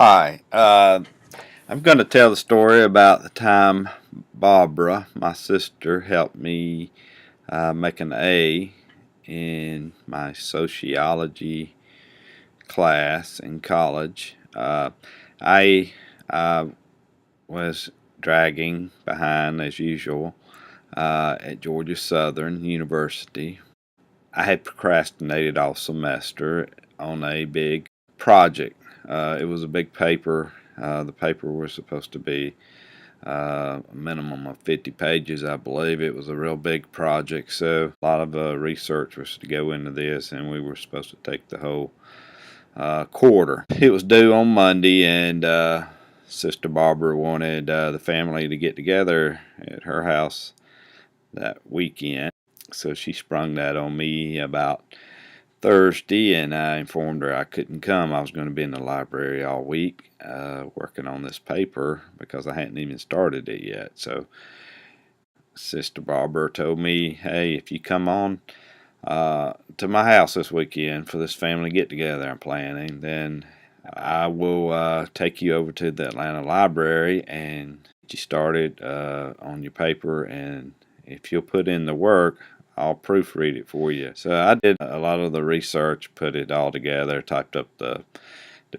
Hi, I'm going to tell the story about the time Barbara, my sister, helped me make an A in my sociology class in college. I was dragging behind as usual at Georgia Southern University. I had procrastinated all semester on a big project. It was a big paper. The paper was supposed to be a minimum of 50 pages, I believe. It was a real big project, so a lot of research was to go into this, and we were supposed to take the whole quarter. It was due on Monday, and Sister Barbara wanted the family to get together at her house that weekend. So she sprung that on me about Thursday, and I informed her I couldn't come. I was going to be in the library all week working on this paper because I hadn't even started it yet. So Sister Barbara told me, hey, if you come on to my house this weekend for this family get-together I'm planning, then I will take you over to the Atlanta Library and get you started on your paper, and if you'll put in the work, I'll proofread it for you. So I did a lot of the research, put it all together, typed up the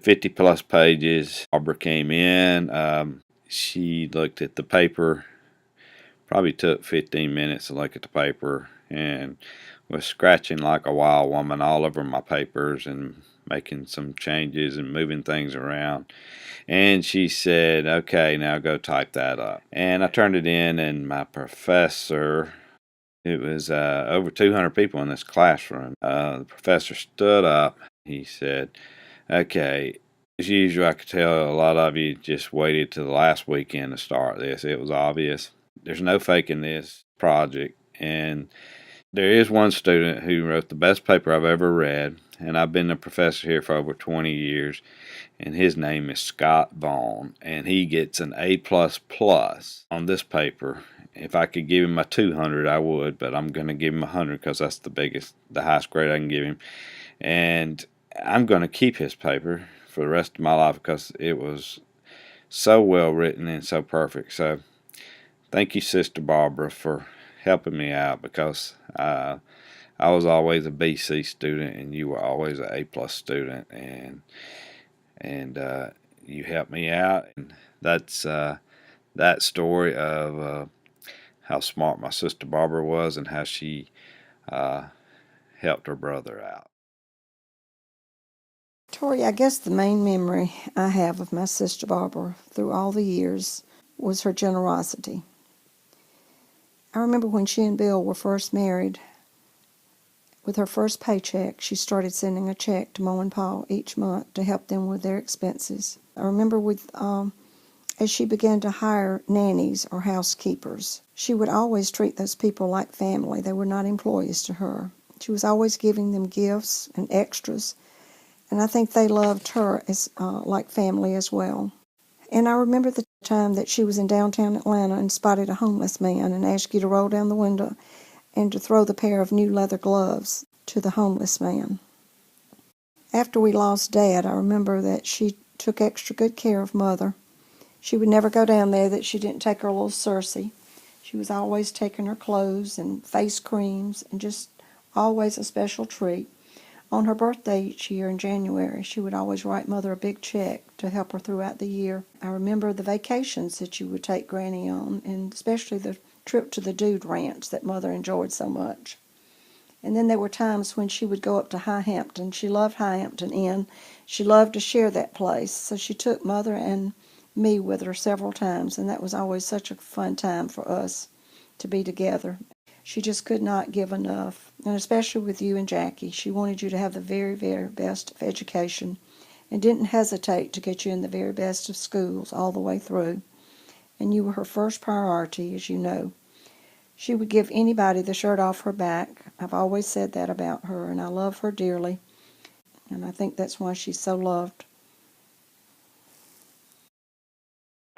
50 plus pages. Barbara came in. She looked at the paper, probably took 15 minutes to look at the paper, and was scratching like a wild woman all over my papers and making some changes and moving things around. And she said, okay, now go type that up. And I turned it in, and my professor, it was over 200 people in this classroom. The professor stood up. He said, okay, as usual, I could tell a lot of you just waited till the last weekend to start this. It was obvious. There's no faking this project. And there is one student who wrote the best paper I've ever read, and I've been a professor here for over 20 years, and his name is Scott Vaughn, and he gets an A++ on this paper. If I could give him a 200, I would, but I'm going to give him a 100 because that's the highest grade I can give him. And I'm going to keep his paper for the rest of my life because it was so well written and so perfect. So thank you, Sister Barbara, for helping me out, because I was always a BC student and you were always an A+ student, and you helped me out. And that's that story of how smart my sister Barbara was and how she uh, helped her brother out. Tori, I guess the main memory I have of my sister Barbara through all the years was her generosity. I remember when she and Bill were first married, with her first paycheck, she started sending a check to Mo and Paul each month to help them with their expenses. I remember as she began to hire nannies or housekeepers, she would always treat those people like family. They were not employees to her. She was always giving them gifts and extras, and I think they loved her as like family as well. And I remember the time that she was in downtown Atlanta and spotted a homeless man and asked you to roll down the window and to throw the pair of new leather gloves to the homeless man. After we lost Dad, I remember that she took extra good care of Mother. She would never go down there that she didn't take her little Circe. She was always taking her clothes and face creams and just always a special treat. On her birthday each year in January, she would always write Mother a big check to help her throughout the year. I remember the vacations that you would take Granny on, and especially the trip to the Dude Ranch that Mother enjoyed so much. And then there were times when she would go up to High Hampton. She loved High Hampton Inn. She loved to share that place, so she took Mother and me with her several times, and that was always such a fun time for us to be together. She just could not give enough, and especially with you and Jackie. She wanted you to have the very, very best of education and didn't hesitate to get you in the very best of schools all the way through. And you were her first priority, as you know. She would give anybody the shirt off her back. I've always said that about her, and I love her dearly, and I think that's why she's so loved.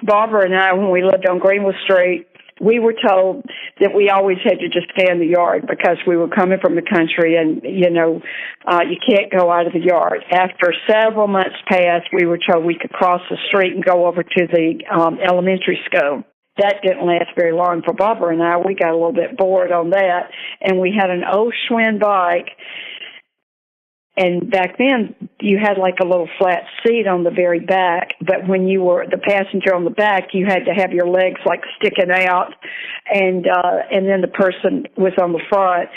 Barbara and I, when we lived on Greenville Street, we were told that we always had to just stay in the yard because we were coming from the country, and, you can't go out of the yard. After several months passed, we were told we could cross the street and go over to the elementary school. That didn't last very long for Barbara and I. We got a little bit bored on that, and we had an old Schwinn bike. And back then, you had like a little flat seat on the very back, but when you were the passenger on the back, you had to have your legs like sticking out, and then the person was on the front.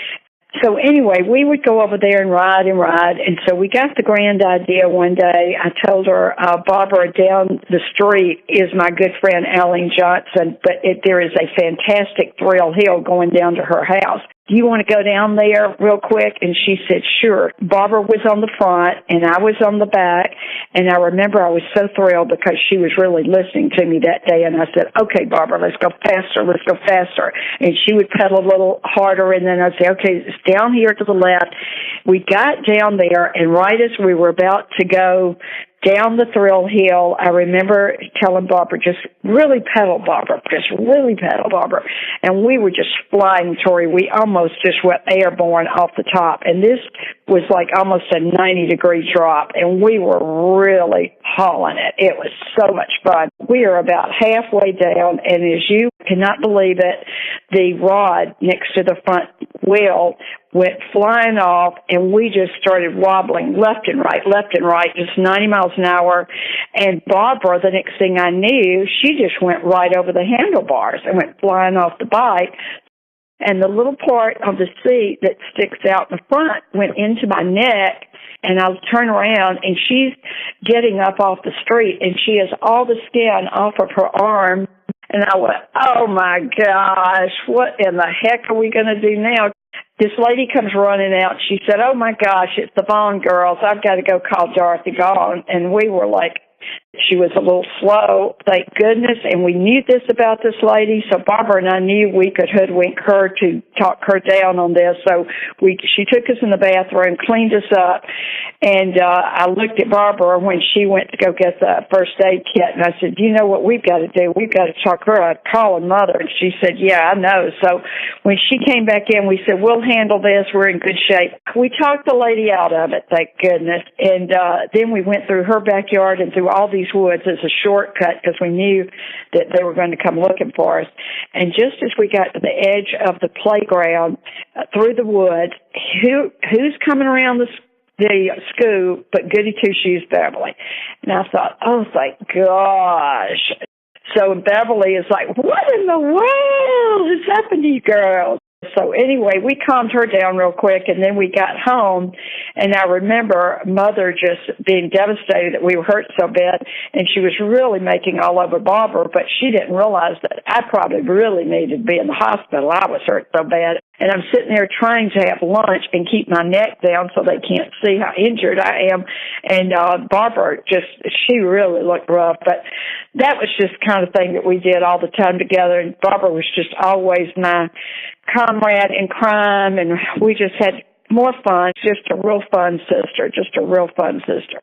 So anyway, we would go over there and ride, and so we got the grand idea one day. I told her, Barbara, down the street is my good friend Aline Johnson, but there is a fantastic thrill hill going down to her house. Do you want to go down there real quick? And she said, sure. Barbara was on the front, and I was on the back, and I remember I was so thrilled because she was really listening to me that day, and I said, okay, Barbara, let's go faster. And she would pedal a little harder, and then I'd say, okay, it's down here to the left. We got down there, and right as we were about to go down the thrill hill, I remember telling Barbara, just really pedal, Barbara. And we were just flying, Tori. We almost just went airborne off the top. And this was like almost a 90-degree drop, and we were really hauling it. It was so much fun. We are about halfway down, and as you cannot believe it, the rod next to the front wheel went flying off, and we just started wobbling left and right, just 90 miles an hour. And Barbara, the next thing I knew, she just went right over the handlebars and went flying off the bike. And the little part of the seat that sticks out in the front went into my neck, and I'll turn around, and she's getting up off the street, and she has all the skin off of her arm. And I went, oh, my gosh, what in the heck are we going to do now? This lady comes running out. She said, oh, my gosh, it's the Vaughn girls. I've got to go call Dorothy Vaughn. And we were like, she was a little slow, thank goodness, and we knew this about this lady, so Barbara and I knew we could hoodwink her to talk her down on this. So she took us in the bathroom, cleaned us up, and I looked at Barbara when she went to go get the first aid kit, and I said, you know what we've got to do? We've got to talk her out, call her mother. And she said, yeah, I know. So when she came back in, we said, we'll handle this. We're in good shape. We talked the lady out of it, thank goodness, and then we went through her backyard and through all these woods as a shortcut because we knew that they were going to come looking for us. And just as we got to the edge of the playground through the woods, who's coming around the school but Goody Two-Shoes Beverly? And I thought, oh, thank gosh. So Beverly is like, what in the world has happened to you girls? So anyway, we calmed her down real quick, and then we got home, and I remember Mother just being devastated that we were hurt so bad, and she was really making all over Barbara, but she didn't realize that I probably really needed to be in the hospital. I was hurt so bad, and I'm sitting there trying to have lunch and keep my neck down so they can't see how injured I am, and Barbara she really looked rough, but that was just the kind of thing that we did all the time together, and Barbara was just always my comrade in crime, and we just had more fun. Just a real fun sister.